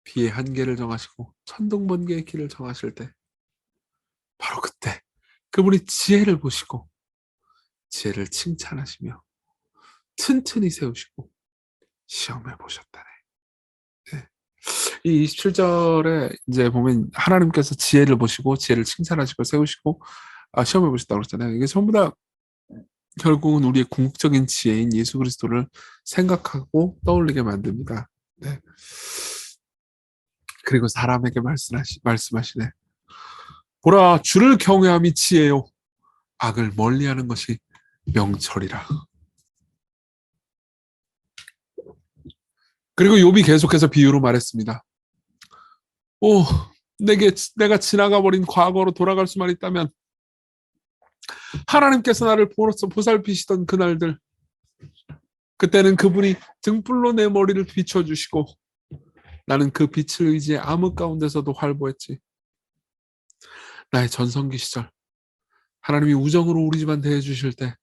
비의 한계를 정하시고 천둥번개의 길을 정하실 때 바로 그때 그분이 지혜를 보시고 지혜를 칭찬하시며 튼튼히 세우시고 시험해 보셨다네. 네. 이 27절에 이제 보면 하나님께서 지혜를 보시고 지혜를 칭찬하시고 세우시고 시험해 보셨다고 그랬잖아요. 이게 전부 다 결국은 우리의 궁극적인 지혜인 예수 그리스도를 생각하고 떠올리게 만듭니다. 네. 그리고 사람에게 말씀하시네. 보라, 주를 경외함이 지혜요, 악을 멀리하는 것이 명철이라. 그리고 욥이 계속해서 비유로 말했습니다. 오, 내가 지나가 버린 과거로 돌아갈 수만 있다면, 하나님께서 나를 보살피시던 그날들, 그때는 그분이 등불로 내 머리를 비춰주시고 나는 그 빛을 의지해 암흑 가운데서도 활보했지. 나의 전성기 시절, 하나님이 우정으로 우리 집안 대해주실 때,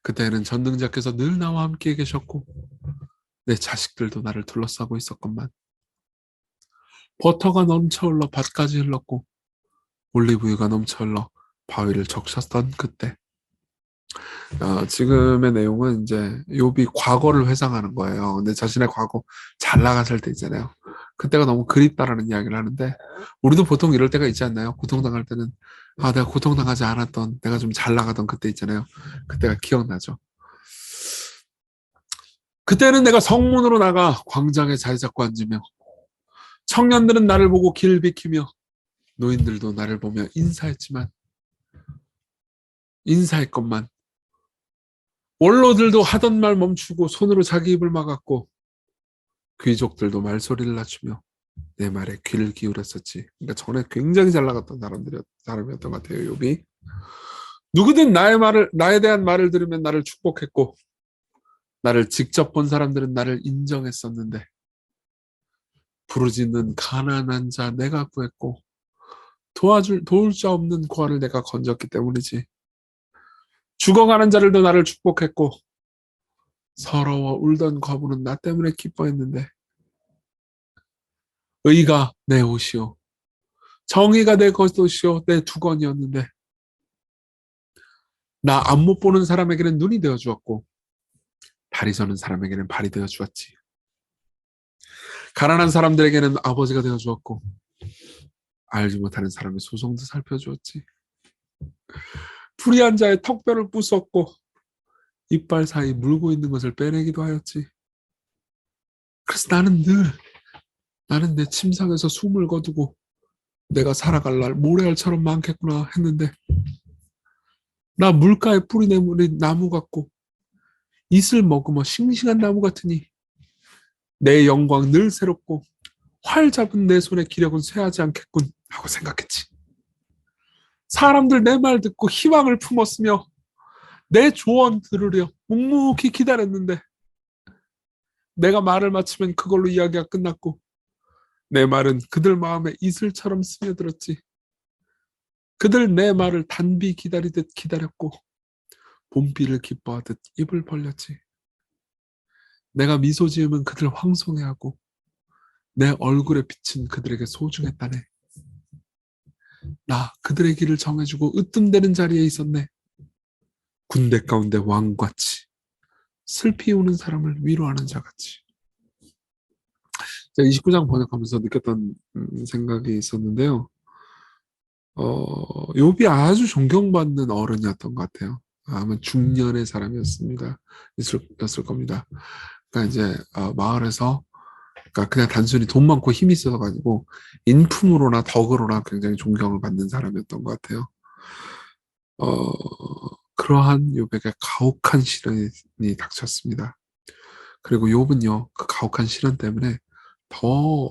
그때는 전능자께서 늘 나와 함께 계셨고 내 자식들도 나를 둘러싸고 있었건만, 버터가 넘쳐 흘러 밭까지 흘렀고 올리브유가 넘쳐 흘러 바위를 적셨던 그때. 지금의 내용은 이제 욥이 과거를 회상하는 거예요. 내 자신의 과거 잘 나갔을 때 있잖아요. 그때가 너무 그립다라는 이야기를 하는데, 우리도 보통 이럴 때가 있지 않나요? 고통당할 때는 내가 고통당하지 않았던, 내가 좀 잘 나가던 그때 있잖아요. 그때가 기억나죠. 그때는 내가 성문으로 나가 광장에 자리 잡고 앉으며 청년들은 나를 보고 길 비키며 노인들도 나를 보며 인사했건만, 원로들도 하던 말 멈추고 손으로 자기 입을 막았고 귀족들도 말소리를 낮추며 내 말에 귀를 기울였었지. 그러니까 전에 굉장히 잘 나갔던 사람이었던 것 같아요, 욥이. 누구든 나에 대한 말을 들으면 나를 축복했고 나를 직접 본 사람들은 나를 인정했었는데, 부르짖는 가난한 자 내가 구했고 도울 자 없는 고아를 내가 건졌기 때문이지. 죽어가는 자들도 나를 축복했고 서러워 울던 과부는 나 때문에 기뻐했는데, 의가 내 옷이요 정의가 내 겉옷이요 내 두건이었는데, 나 앞 못 보는 사람에게는 눈이 되어 주었고 다리 서는 사람에게는 발이 되어 주었지. 가난한 사람들에게는 아버지가 되어 주었고 알지 못하는 사람의 소송도 살펴주었지. 불의한 자의 턱뼈를 부수었고 이빨 사이 물고 있는 것을 빼내기도 하였지. 그래서 나는 내 침상에서 숨을 거두고 내가 살아갈 날 모래알처럼 많겠구나 했는데, 나 물가에 뿌리 내물린 나무 같고 이슬 머금어 싱싱한 나무 같으니 내 영광 늘 새롭고 활 잡은 내 손의 기력은 쇠하지 않겠군 하고 생각했지. 사람들 내 말 듣고 희망을 품었으며 내 조언 들으려 묵묵히 기다렸는데, 내가 말을 마치면 그걸로 이야기가 끝났고 내 말은 그들 마음에 이슬처럼 스며들었지. 그들 내 말을 단비 기다리듯 기다렸고 봄비를 기뻐하듯 입을 벌렸지. 내가 미소 지으면 그들 황송해하고 내 얼굴의 빛은 그들에게 소중했다네. 나 그들의 길을 정해주고 으뜸되는 자리에 있었네. 군대 가운데 왕같이 슬피 우는 사람을 위로하는 자같이. 제가 29장 번역하면서 느꼈던 생각이 있었는데요. 욥이 아주 존경받는 어른이었던 것 같아요. 아마 중년의 사람이었을 겁니다. 그러니까 이제 마을에서, 그러니까 그냥 단순히 돈 많고 힘이 있어서 가지고 인품으로나 덕으로나 굉장히 존경을 받는 사람이었던 것 같아요. 그러한 욥에게 가혹한 시련이 닥쳤습니다. 그리고 욥은요, 그 가혹한 시련 때문에 더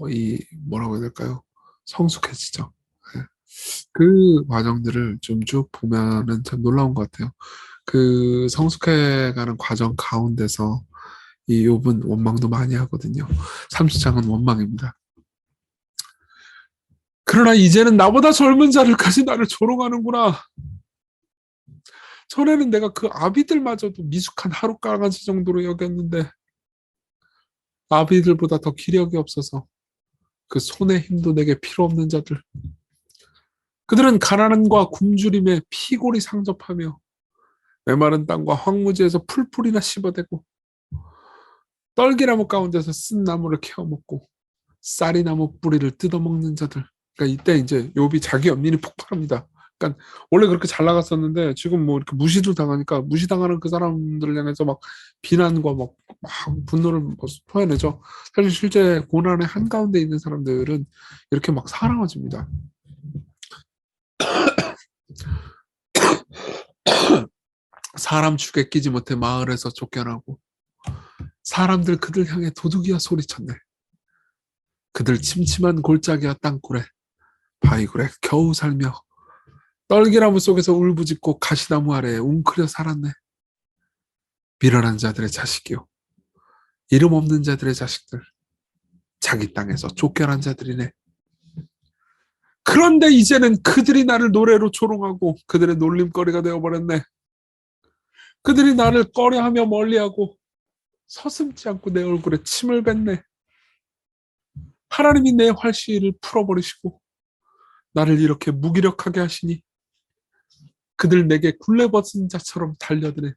뭐라고 해야 될까요? 성숙해지죠. 네. 그 과정들을 좀 쭉 보면은 참 놀라운 것 같아요. 그 성숙해가는 과정 가운데서 이 욥은 원망도 많이 하거든요. 30장은 원망입니다. 그러나 이제는 나보다 젊은 자들까지 나를 조롱하는구나. 전에는 내가 그 아비들마저도 미숙한 하룻강아지 정도로 여겼는데 아비들보다 더 기력이 없어서 그 손의 힘도 내게 필요 없는 자들. 그들은 가난함과 굶주림에 피골이 상접하며 메마른 땅과 황무지에서 풀풀이나 씹어대고 떨기나무 가운데서 쓴 나무를 캐어먹고 쌀이나무 뿌리를 뜯어먹는 자들. 그러니까 이때 이제 욥이 자기 연민이 폭발합니다. 그러니까 원래 그렇게 잘 나갔었는데 지금 뭐 이렇게 무시를 당하니까 무시당하는 그 사람들을 향해서 막 비난과 막 분노를 뭐 토해내죠. 사실 실제 고난의 한가운데 있는 사람들은 이렇게 막 사랑해집니다. 사람 축에 끼지 못해 마을에서 쫓겨나고 사람들 그들 향해 도둑이야 소리쳤네. 그들 침침한 골짜기와 땅굴에 바위굴에 겨우 살며 떨기나무 속에서 울부짖고 가시나무 아래에 웅크려 살았네. 미련한 자들의 자식이요. 이름 없는 자들의 자식들. 자기 땅에서 쫓겨난 자들이네. 그런데 이제는 그들이 나를 노래로 조롱하고 그들의 놀림거리가 되어버렸네. 그들이 나를 꺼려하며 멀리하고 서슴지 않고 내 얼굴에 침을 뱉네. 하나님이 내 활시위를 풀어버리시고 나를 이렇게 무기력하게 하시니 그들 내게 굴레벗은 자처럼 달려드네.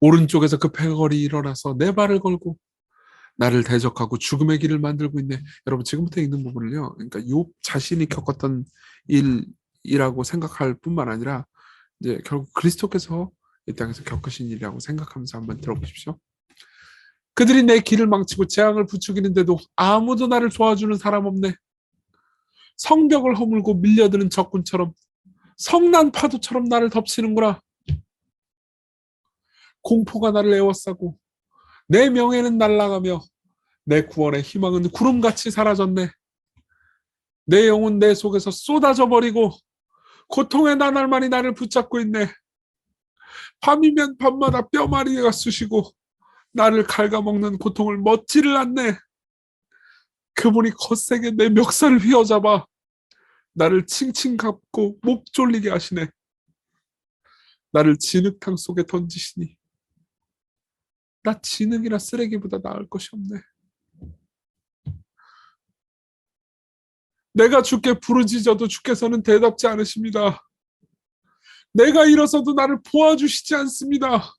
오른쪽에서 그 패거리 일어나서 내 발을 걸고 나를 대적하고 죽음의 길을 만들고 있네. 여러분 지금부터 읽는 부분을요. 그러니까 욥 자신이 겪었던 일이라고 생각할 뿐만 아니라 이제 결국 그리스도께서 이 땅에서 겪으신 일이라고 생각하면서 한번 들어보십시오. 그들이 내 길을 망치고 재앙을 부추기는데도 아무도 나를 도와주는 사람 없네. 성벽을 허물고 밀려드는 적군처럼 성난 파도처럼 나를 덮치는구나. 공포가 나를 에워싸고 내 명예는 날아가며 내 구원의 희망은 구름같이 사라졌네. 내 영혼 내 속에서 쏟아져 버리고 고통의 나날만이 나를 붙잡고 있네. 밤이면 밤마다 뼈마리가 쑤시고 나를 갉아먹는 고통을 멎지를 않네. 그분이 거세게 내 멱살을 휘어잡아 나를 칭칭 감고 목 졸리게 하시네. 나를 진흙탕 속에 던지시니 나 진흙이나 쓰레기보다 나을 것이 없네. 내가 주께 부르짖어도 주께서는 대답지 않으십니다. 내가 일어서도 나를 도와주시지 않습니다.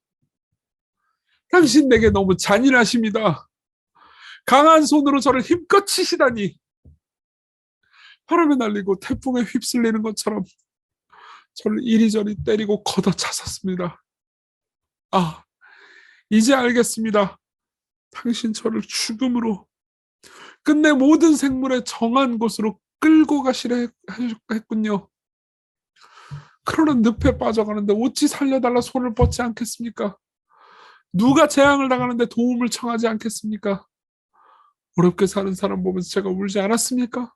당신 내게 너무 잔인하십니다. 강한 손으로 저를 힘껏 치시다니. 바람에 날리고 태풍에 휩쓸리는 것처럼 저를 이리저리 때리고 걷어차셨습니다. 아, 이제 알겠습니다. 당신 저를 죽음으로 끝내 모든 생물의 정한 곳으로 끌고 가시려 했군요. 그러나 늪에 빠져가는데 어찌 살려달라 손을 뻗지 않겠습니까? 누가 재앙을 당하는데 도움을 청하지 않겠습니까? 어렵게 사는 사람 보면서 제가 울지 않았습니까?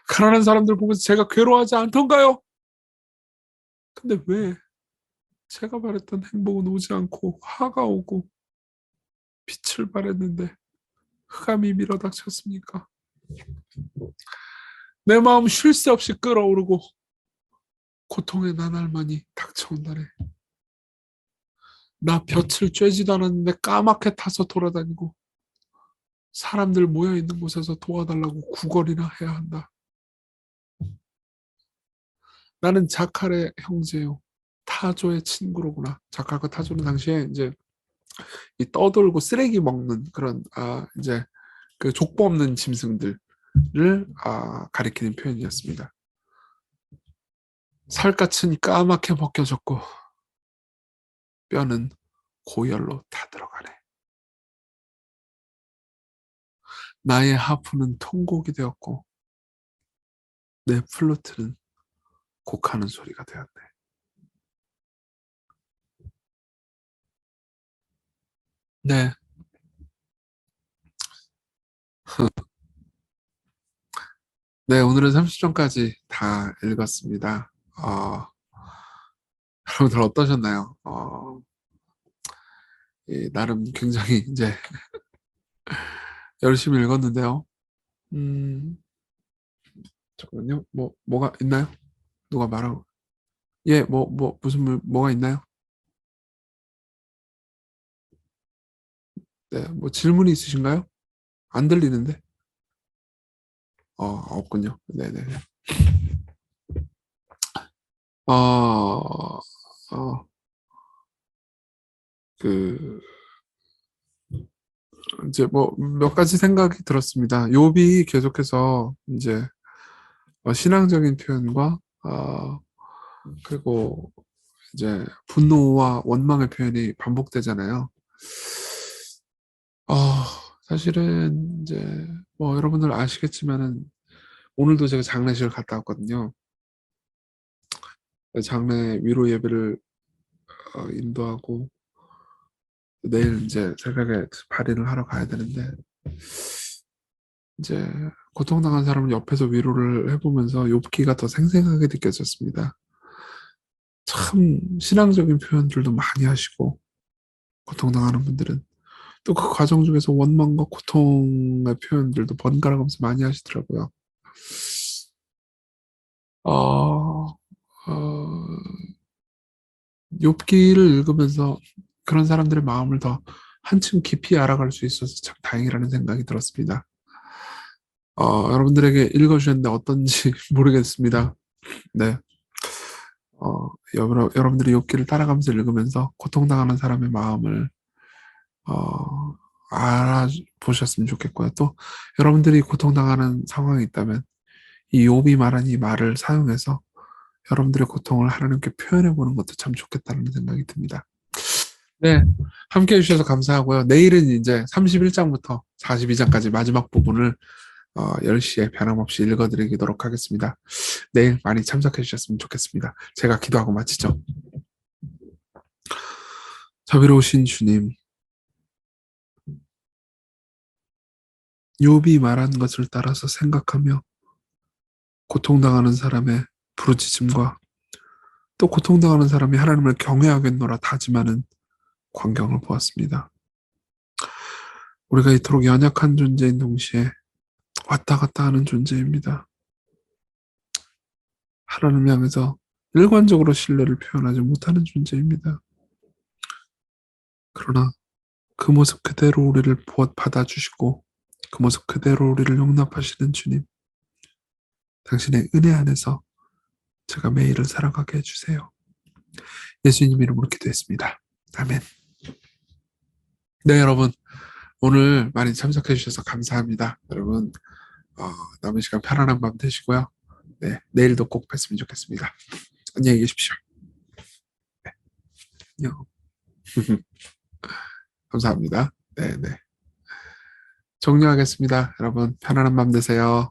가난한 사람들 보면서 제가 괴로워하지 않던가요? 근데 왜 제가 바랬던 행복은 오지 않고 화가 오고 빛을 발했는데 흑암이 밀어닥쳤습니까? 내 마음 쉴 새 없이 끓어오르고 고통의 나날만이 닥쳐온다네. 나 볕을 쬐지도 않았는데 까맣게 타서 돌아다니고 사람들 모여있는 곳에서 도와달라고 구걸이나 해야 한다. 나는 자칼의 형제요. 타조의 친구로구나. 자칼과 타조는 당시에 이제 이 떠돌고 쓰레기 먹는 그런 이제 그 족보 없는 짐승들을 가리키는 표현이었습니다. 살갗은 까맣게 벗겨졌고 뼈는 고열로 다 들어가네. 나의 하프는 통곡이 되었고 내 플루트는 곡하는 소리가 되었네. 네. 네, 오늘은 30점까지 다 읽었습니다. 여러분들 어떠셨나요? 나름 굉장히 이제 열심히 읽었는데요. 잠깐만요. 뭐가 있나요? 누가 말하고. 예, 뭐가 있나요? 네, 뭐 질문이 있으신가요? 안 들리는데? 없군요. 네네. 어, 어, 그, 이제 뭐 몇 가지 생각이 들었습니다. 욥이 계속해서 이제 신앙적인 표현과 어, 그리고 이제 분노와 원망의 표현이 반복되잖아요. 어, 사실은 이제 뭐 여러분들 아시겠지만은 오늘도 제가 장례식을 갔다 왔거든요. 장례 위로 예배를 인도하고 내일 이제 새벽에 발인을 하러 가야 되는데 이제 고통당한 사람을 옆에서 위로를 해보면서 욥기가 더 생생하게 느껴졌습니다. 참 신앙적인 표현들도 많이 하시고 고통당하는 분들은 또 그 과정 중에서 원망과 고통의 표현들도 번갈아가면서 많이 하시더라고요. 어, 욥기를 읽으면서 그런 사람들의 마음을 더 한층 깊이 알아갈 수 있어서 참 다행이라는 생각이 들었습니다. 여러분들에게 읽어주셨는데 어떤지 모르겠습니다. 네. 여러분들이 욥기를 따라가면서 읽으면서 고통당하는 사람의 마음을 어, 알아보셨으면 좋겠고요. 또 여러분들이 고통당하는 상황이 있다면 이 욥이 말한 이 말을 사용해서 여러분들의 고통을 하나님께 표현해 보는 것도 참 좋겠다는 생각이 듭니다. 네, 함께 해주셔서 감사하고요. 내일은 이제 31장부터 42장까지 마지막 부분을 10시에 변함없이 읽어드리도록 하겠습니다. 내일 많이 참석해 주셨으면 좋겠습니다. 제가 기도하고 마치죠. 자비로우신 주님, 욥이 말한 것을 따라서 생각하며 고통당하는 사람의 부르짖음과 또 고통당하는 사람이 하나님을 경외하겠노라 다짐하는 광경을 보았습니다. 우리가 이토록 연약한 존재인 동시에 왔다 갔다 하는 존재입니다. 하나님 향해서 일관적으로 신뢰를 표현하지 못하는 존재입니다. 그러나 그 모습 그대로 우리를 받아주시고 그 모습 그대로 우리를 용납하시는 주님, 당신의 은혜 안에서 제가 매일을 살아가게 해주세요. 예수님 이름으로 기도했습니다. 아멘. 네, 여러분 오늘 많이 참석해 주셔서 감사합니다. 여러분 남은 시간 편안한 밤 되시고요. 네, 내일도 꼭 뵀으면 좋겠습니다. 안녕히 계십시오. 네, 안녕. 감사합니다. 네, 네. 종료하겠습니다. 여러분 편안한 밤 되세요.